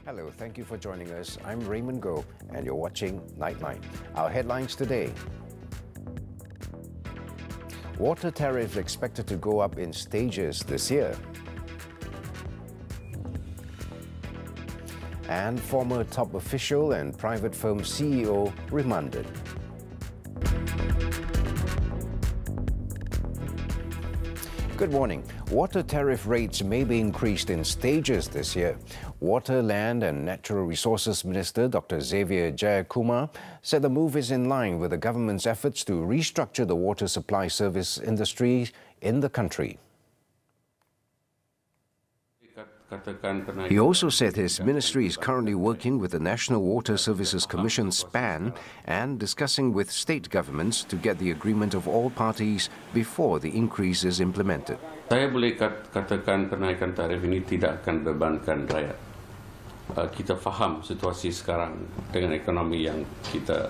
Hello, thank you for joining us. I'm Raymond Goh, and you're watching Nightline. Our headlines today. Water tariffs expected to go up in stages this year. And former top official and private firm CEO remanded. Good morning. Water tariff rates may be increased in stages this year. Water, Land and Natural Resources Minister Dr. Xavier Jayakumar said the move is in line with the government's efforts to restructure the water supply service industry in the country. He also said his ministry is currently working with the National Water Services Commission SPAN and discussing with state governments to get the agreement of all parties before the increase is implemented. Saya boleh katakan kenaikan tarif ini tidak akan bebankan rakyat. Kita faham situasi sekarang dengan ekonomi yang kita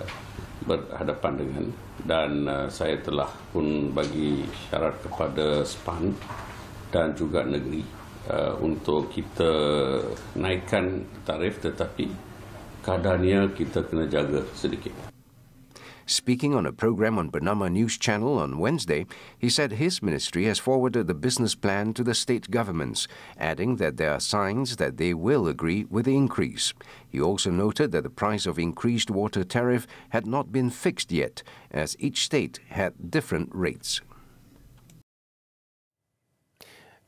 berhadapan dengan, dan saya telah pun bagi syarat kepada SPAN dan juga negeri untuk kita naikkan tarif, tetapi kadarnya kita kena jaga sedikit. Speaking on a program on Bernama News Channel on Wednesday, he said his ministry has forwarded the business plan to the state governments, adding that there are signs that they will agree with the increase. He also noted that the price of increased water tariff had not been fixed yet, as each state had different rates.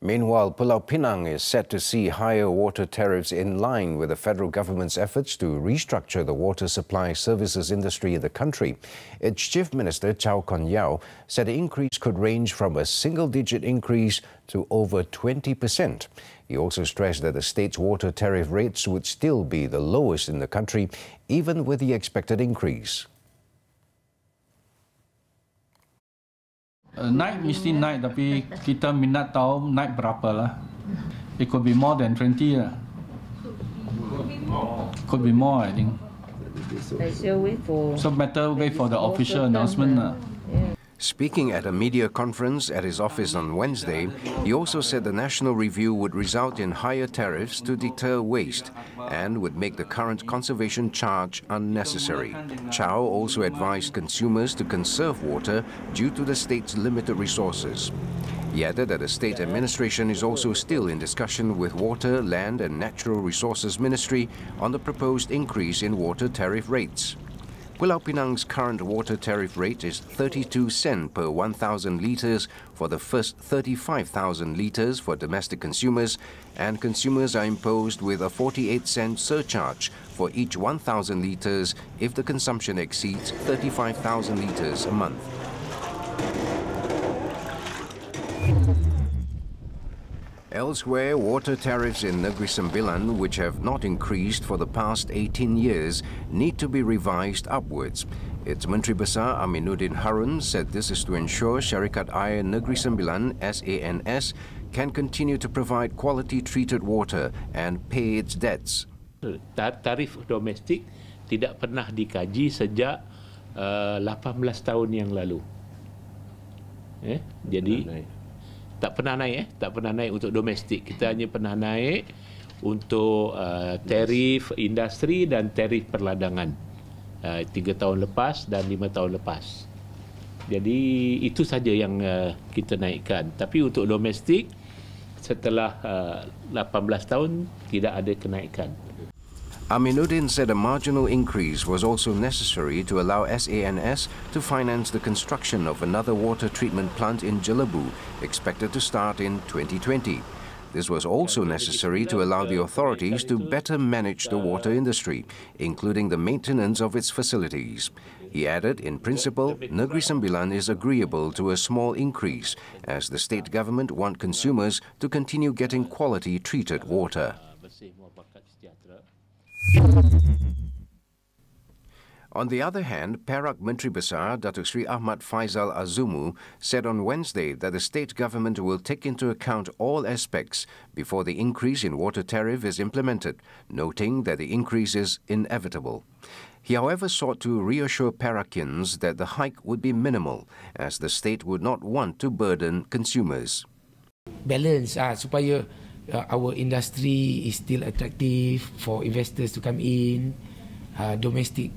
Meanwhile, Pulau Pinang is set to see higher water tariffs in line with the federal government's efforts to restructure the water supply services industry in the country. Its Chief Minister, Chow Kon Yeow, said the increase could range from a single-digit increase to over 20%. He also stressed that the state's water tariff rates would still be the lowest in the country, even with the expected increase. Naik mesti naik, tapi kita minat tahu naik berapa lah. It could be more than 20 lah. Could be more, I think. So better wait for the official announcement lah. Speaking at a media conference at his office on Wednesday, he also said the national review would result in higher tariffs to deter waste and would make the current conservation charge unnecessary. Chow also advised consumers to conserve water due to the state's limited resources. He added that the state administration is also still in discussion with Water, Land and Natural Resources Ministry on the proposed increase in water tariff rates. Pulau Pinang's current water tariff rate is 32 cents per 1,000 litres for the first 35,000 litres for domestic consumers, and consumers are imposed with a 48-cent surcharge for each 1,000 litres if the consumption exceeds 35,000 litres a month. Elsewhere, water tariffs in Negeri Sembilan, which have not increased for the past 18 years, need to be revised upwards. Its Menteri Besar Aminuddin Harun said this is to ensure Syarikat Air Negeri Sembilan (SANS) can continue to provide quality treated water and pay its debts. Tarif domestik tidak pernah dikaji sejak 18 tahun yang lalu. Jadi tak pernah naik untuk domestik. Kita hanya pernah naik untuk tarif industri dan tarif perladangan 3 tahun lepas dan 5 tahun lepas. Jadi itu saja yang kita naikkan. Tapi untuk domestik setelah 18 tahun tidak ada kenaikan. Aminuddin said a marginal increase was also necessary to allow SANS to finance the construction of another water treatment plant in Jelebu, expected to start in 2020. This was also necessary to allow the authorities to better manage the water industry, including the maintenance of its facilities. He added, in principle, Negeri Sembilan is agreeable to a small increase, as the state government want consumers to continue getting quality treated water. On the other hand, Perak Menteri Besar Datuk Sri Ahmad Faizal Azumu said on Wednesday that the state government will take into account all aspects before the increase in water tariff is implemented, noting that the increase is inevitable. He, however, sought to reassure Perakians that the hike would be minimal, as the state would not want to burden consumers. Balance supaya our industry is still attractive for investors to come in. Domestic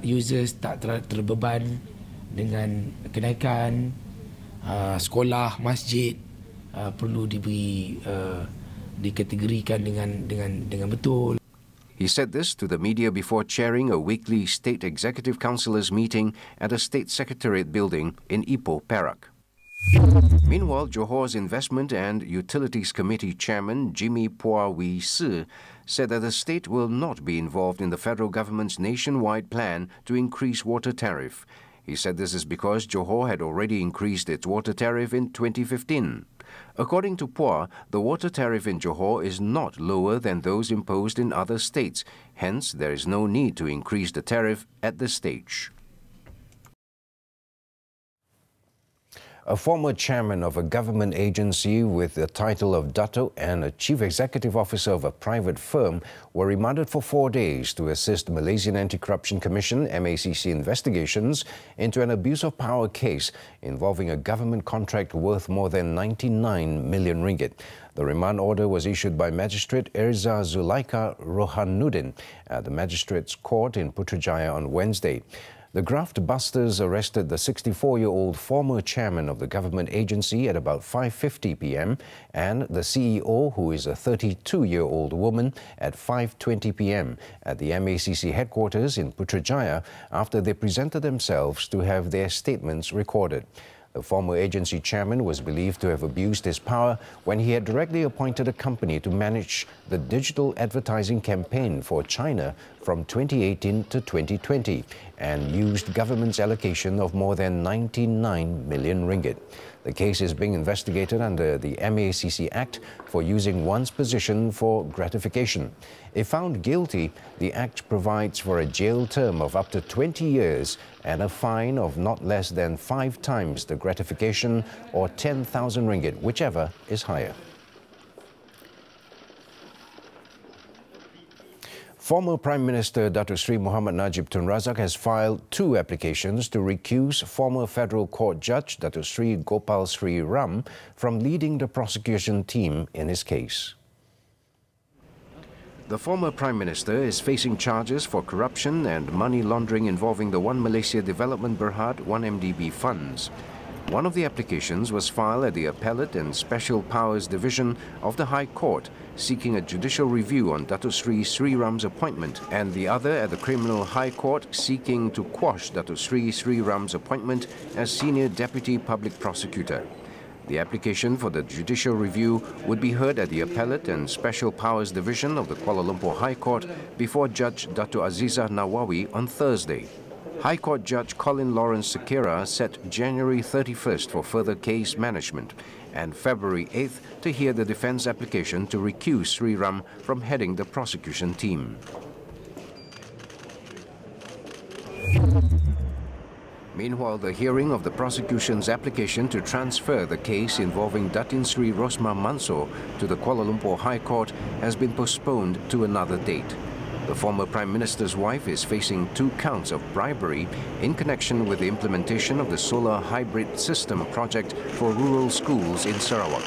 users tak terbeban dengan kenaikan. Sekolah, masjid perlu dikategorikan dengan betul. He said this to the media before chairing a weekly State Executive Councillors meeting at a State Secretariat building in Ipoh, Perak. Meanwhile, Johor's Investment and Utilities Committee Chairman Jimmy Phua Wee Si said that the state will not be involved in the federal government's nationwide plan to increase water tariff. He said this is because Johor had already increased its water tariff in 2015. According to Phua, the water tariff in Johor is not lower than those imposed in other states. Hence, there is no need to increase the tariff at this stage. A former chairman of a government agency with the title of Dato' and a chief executive officer of a private firm were remanded for 4 days to assist Malaysian Anti-Corruption Commission (MACC) investigations into an abuse of power case involving a government contract worth more than 99 million ringgit. The remand order was issued by Magistrate Erza Zulaika Rohanuddin at the Magistrates Court in Putrajaya on Wednesday. The graft busters arrested the 64-year-old former chairman of the government agency at about 5:50 p.m. and the CEO, who is a 32-year-old woman, at 5:20 p.m. at the MACC headquarters in Putrajaya after they presented themselves to have their statements recorded. The former agency chairman was believed to have abused his power when he had directly appointed a company to manage the digital advertising campaign for China from 2018 to 2020 and used government's allocation of more than 99 million ringgit. The case is being investigated under the MACC Act for using one's position for gratification. If found guilty, the Act provides for a jail term of up to 20 years and a fine of not less than 5 times the gratification or 10,000 ringgit, whichever is higher. Former Prime Minister Datuk Seri Muhammad Najib Tun Razak has filed 2 applications to recuse former Federal Court Judge Datuk Seri Gopal Sri Ram from leading the prosecution team in his case. The former Prime Minister is facing charges for corruption and money laundering involving the One Malaysia Development Berhad 1MDB funds. One of the applications was filed at the Appellate and Special Powers Division of the High Court, seeking a judicial review on Datuk Sri Sri Ram's appointment, and the other at the Criminal High Court, seeking to quash Datuk Sri Sri Ram's appointment as Senior Deputy Public Prosecutor. The application for the judicial review would be heard at the Appellate and Special Powers Division of the Kuala Lumpur High Court before Judge Datuk Azizah Nawawi on Thursday. High Court Judge Colin Lawrence Sekera set January 31st for further case management and February 8th to hear the defence application to recuse Sri Ram from heading the prosecution team. Meanwhile, the hearing of the prosecution's application to transfer the case involving Datin Sri Rosmah Mansor to the Kuala Lumpur High Court has been postponed to another date. The former Prime Minister's wife is facing 2 counts of bribery in connection with the implementation of the solar hybrid system project for rural schools in Sarawak.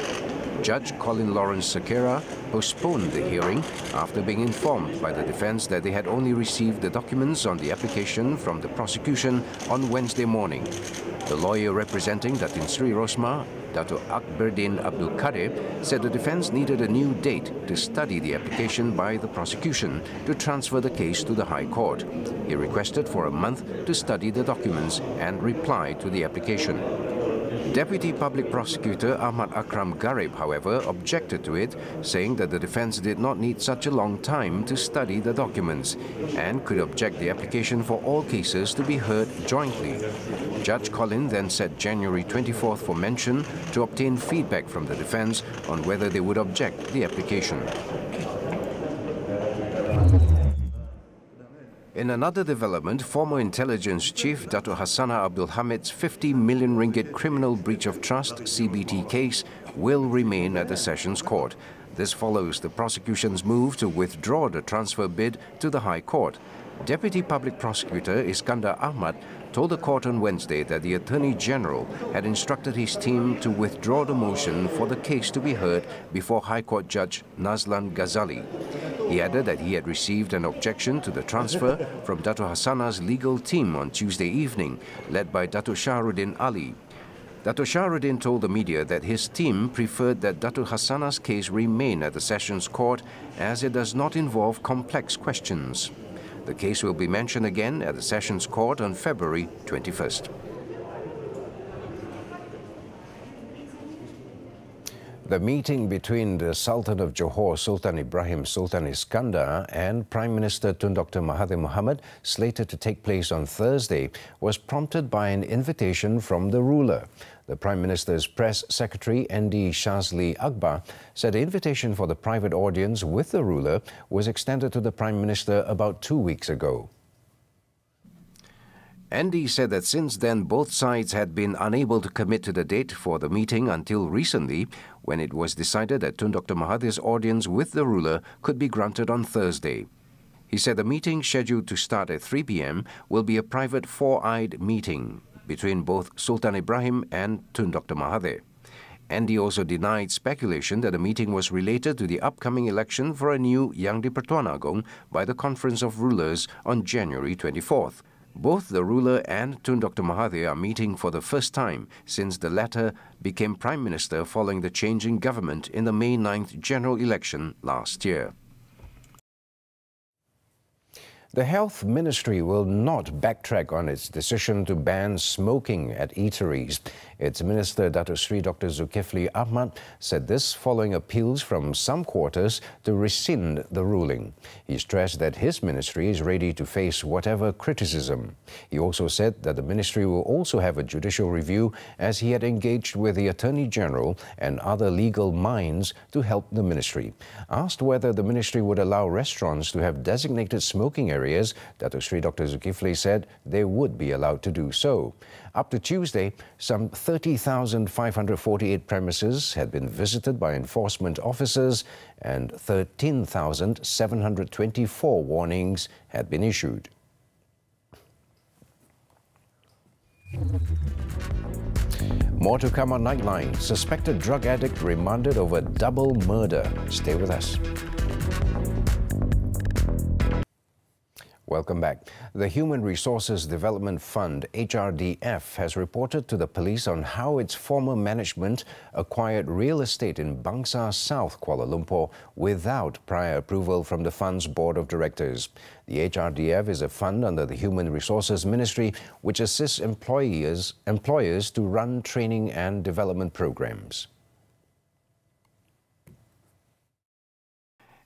Judge Colin Lawrence Sekera postponed the hearing after being informed by the defence that they had only received the documents on the application from the prosecution on Wednesday morning. The lawyer representing Datin Sri Rosmah, Dato' Akberdin Abdul Kadir, said the defence needed a new date to study the application by the prosecution to transfer the case to the High Court. He requested for a month to study the documents and reply to the application. Deputy Public Prosecutor Ahmad Akram Garib, however, objected to it, saying that the defence did not need such a long time to study the documents and could object the application for all cases to be heard jointly. Judge Colin then set January 24th for mention to obtain feedback from the defence on whether they would object the application. In another development, former intelligence chief Dato' Hassana Abdul Hamid's 50 million ringgit criminal breach of trust (CBT) case will remain at the Sessions Court. This follows the prosecution's move to withdraw the transfer bid to the High Court. Deputy Public Prosecutor Iskandar Ahmad told the court on Wednesday that the Attorney General had instructed his team to withdraw the motion for the case to be heard before High Court Judge Nazlan Ghazali. He added that he had received an objection to the transfer from Dato' Hassana's legal team on Tuesday evening, led by Dato' Shahruddin Ali. Dato' Shahruddin told the media that his team preferred that Dato' Hassana's case remain at the Sessions Court as it does not involve complex questions. The case will be mentioned again at the Sessions Court on February 21st. The meeting between the Sultan of Johor, Sultan Ibrahim Sultan Iskandar, and Prime Minister Tun Dr. Mahathir Mohamad, slated to take place on Thursday, was prompted by an invitation from the ruler. The Prime Minister's Press Secretary, ND Shazli Akbar, said the invitation for the private audience with the ruler was extended to the Prime Minister about 2 weeks ago. ND said that since then both sides had been unable to commit to the date for the meeting until recently, when it was decided that Tun Dr. Mahathir's audience with the ruler could be granted on Thursday. He said the meeting, scheduled to start at 3 p.m, will be a private four-eyed meeting between both Sultan Ibrahim and Tun Dr. Mahathir. ND also denied speculation that the meeting was related to the upcoming election for a new Yang di-Pertuan Agong by the Conference of Rulers on January 24th. Both the ruler and Tun Dr. Mahathir are meeting for the first time since the latter became Prime Minister following the change in government in the May 9th general election last year. The Health Ministry will not backtrack on its decision to ban smoking at eateries. Its Minister, Dato' Sri Dr. Zulkifli Ahmad, said this following appeals from some quarters to rescind the ruling. He stressed that his ministry is ready to face whatever criticism. He also said that the ministry will also have a judicial review, as he had engaged with the Attorney General and other legal minds to help the ministry. Asked whether the ministry would allow restaurants to have designated smoking areas, Dato' Sri Dr. Zulkifli said they would be allowed to do so. Up to Tuesday, some 30,548 premises had been visited by enforcement officers and 13,724 warnings had been issued. More to come on Nightline. Suspected drug addict remanded over double murder. Stay with us. Welcome back. The Human Resources Development Fund, HRDF, has reported to the police on how its former management acquired real estate in Bangsar South, Kuala Lumpur, without prior approval from the fund's board of directors. The HRDF is a fund under the Human Resources Ministry which assists employers to run training and development programs.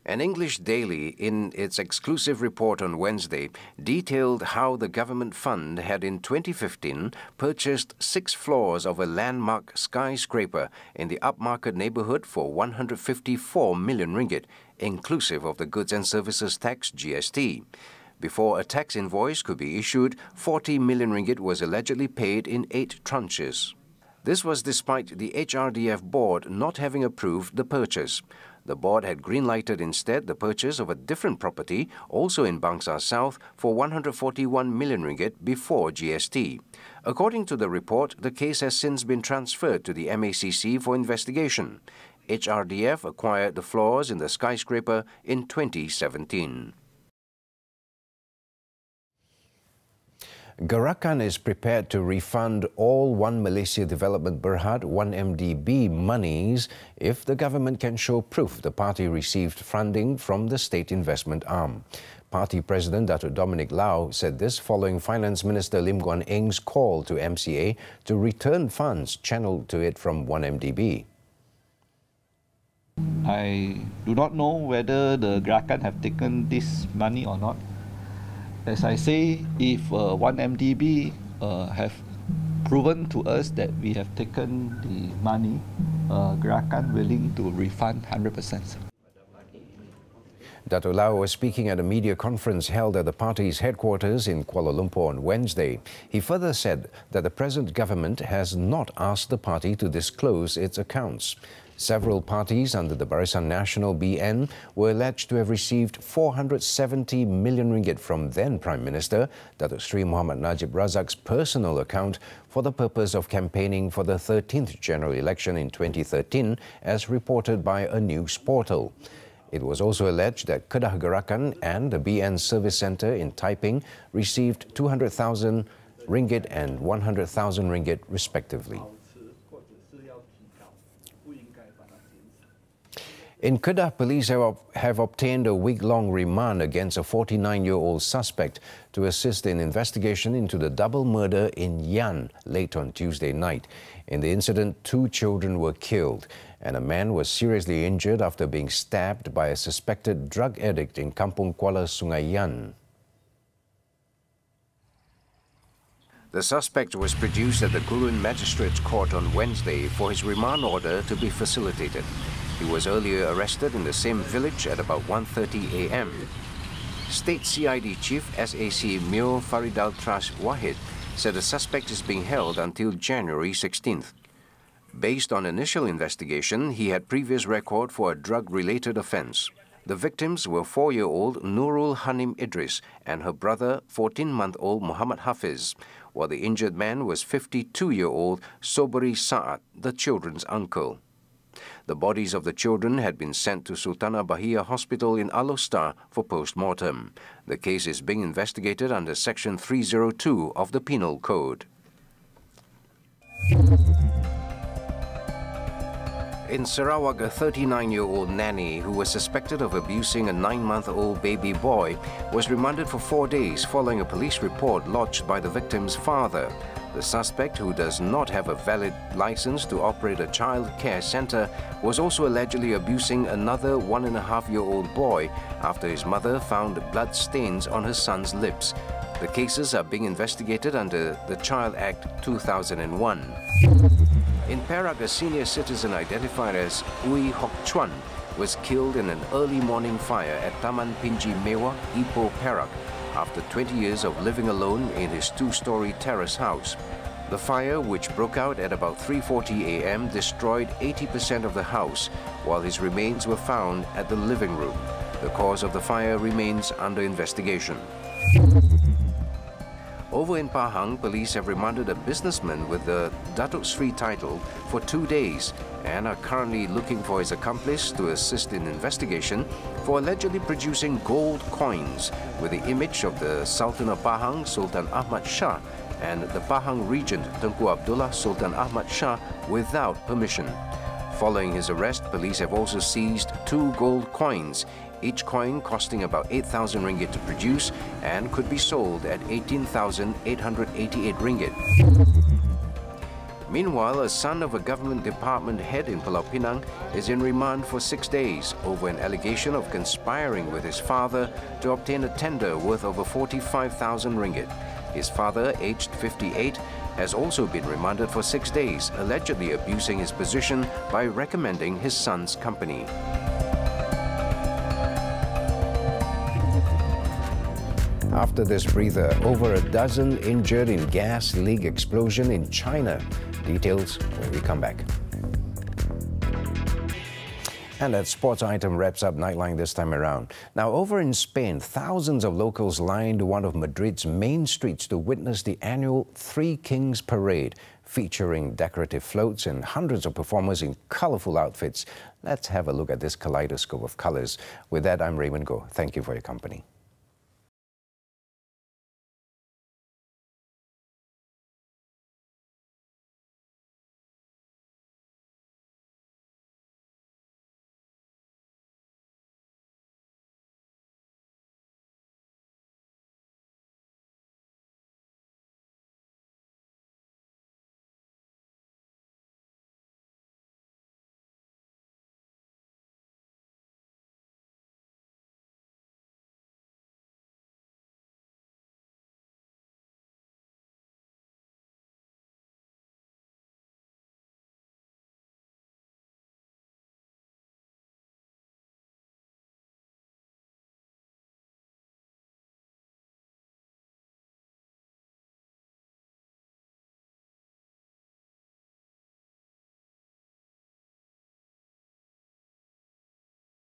An English daily, in its exclusive report on Wednesday, detailed how the government fund had in 2015 purchased 6 floors of a landmark skyscraper in the upmarket neighbourhood for 154 million ringgit, inclusive of the Goods and Services Tax (GST). Before a tax invoice could be issued, 40 million ringgit was allegedly paid in 8 tranches. This was despite the HRDF board not having approved the purchase. The board had green-lighted instead the purchase of a different property, also in Bangsar South, for 141 million ringgit before GST. According to the report, the case has since been transferred to the MACC for investigation. HRDF acquired the floors in the skyscraper in 2017. Gerakan is prepared to refund all One Malaysia Development Berhad 1MDB monies if the government can show proof the party received funding from the state investment arm. Party President Datuk Dominic Lau said this following Finance Minister Lim Guan Eng's call to MCA to return funds channeled to it from 1MDB. I do not know whether the Gerakan have taken this money or not. As I say, if 1MDB have proven to us that we have taken the money, Gerakan willing to refund 100%. Dato' Lau was speaking at a media conference held at the party's headquarters in Kuala Lumpur on Wednesday. He further said that the present government has not asked the party to disclose its accounts. Several parties under the Barisan Nasional BN were alleged to have received 470 million ringgit from then Prime Minister Datuk Seri Muhammad Najib Razak's personal account for the purpose of campaigning for the 13th general election in 2013, as reported by a news portal. It was also alleged that Kedah Gerakan and the BN Service Centre in Taiping received 200,000 ringgit and 100,000 ringgit respectively. In Kedah, police have obtained a week-long remand against a 49-year-old suspect to assist in investigation into the double murder in Yan late on Tuesday night. In the incident, 2 children were killed and a man was seriously injured after being stabbed by a suspected drug addict in Kampung Kuala Sungai Yan. The suspect was produced at the Gurun Magistrates Court on Wednesday for his remand order to be facilitated. He was earlier arrested in the same village at about 1:30 a.m. State CID Chief SAC Mio Faridal Tras Wahid said the suspect is being held until January 16th. Based on initial investigation, he had previous record for a drug-related offence. The victims were 4-year-old Nurul Hanim Idris and her brother, 14-month-old Muhammad Hafiz, while the injured man was 52-year-old Sobri Saad, the children's uncle. The bodies of the children had been sent to Sultanah Bahia Hospital in Alostar for post-mortem. The case is being investigated under Section 302 of the Penal Code. In Sarawak, a 39-year-old nanny who was suspected of abusing a 9-month-old baby boy was remanded for 4 days following a police report lodged by the victim's father. The suspect, who does not have a valid license to operate a child care centre, was also allegedly abusing another 1.5-year-old boy after his mother found blood stains on her son's lips. The cases are being investigated under the Child Act 2001. In Perak, a senior citizen identified as Ui Hock Chuan was killed in an early morning fire at Taman Pinji Mewah, Ipoh, Perak, after 20 years of living alone in his 2-story terrace house. The fire, which broke out at about 3:40 a.m., destroyed 80% of the house, while his remains were found at the living room. The cause of the fire remains under investigation. Over in Pahang, police have remanded a businessman with the Datuk Sri title for 2 days and are currently looking for his accomplice to assist in investigation for allegedly producing gold coins with the image of the Sultan of Pahang, Sultan Ahmad Shah, and the Pahang Regent, Tengku Abdullah Sultan Ahmad Shah, without permission. Following his arrest, police have also seized 2 gold coins, each coin costing about 8,000 ringgit to produce and could be sold at 18,888 ringgit. Meanwhile, a son of a government department head in Pulau Pinang is in remand for 6 days over an allegation of conspiring with his father to obtain a tender worth over 45,000 ringgit. His father, aged 58, has also been remanded for 6 days, allegedly abusing his position by recommending his son's company. After this breather, over a dozen injured in gas leak explosion in China. Details when we come back. And that sports item wraps up Nightline this time around. Now, over in Spain, thousands of locals lined one of Madrid's main streets to witness the annual Three Kings Parade, featuring decorative floats and hundreds of performers in colourful outfits. Let's have a look at this kaleidoscope of colours. With that, I'm Raymond Goh. Thank you for your company.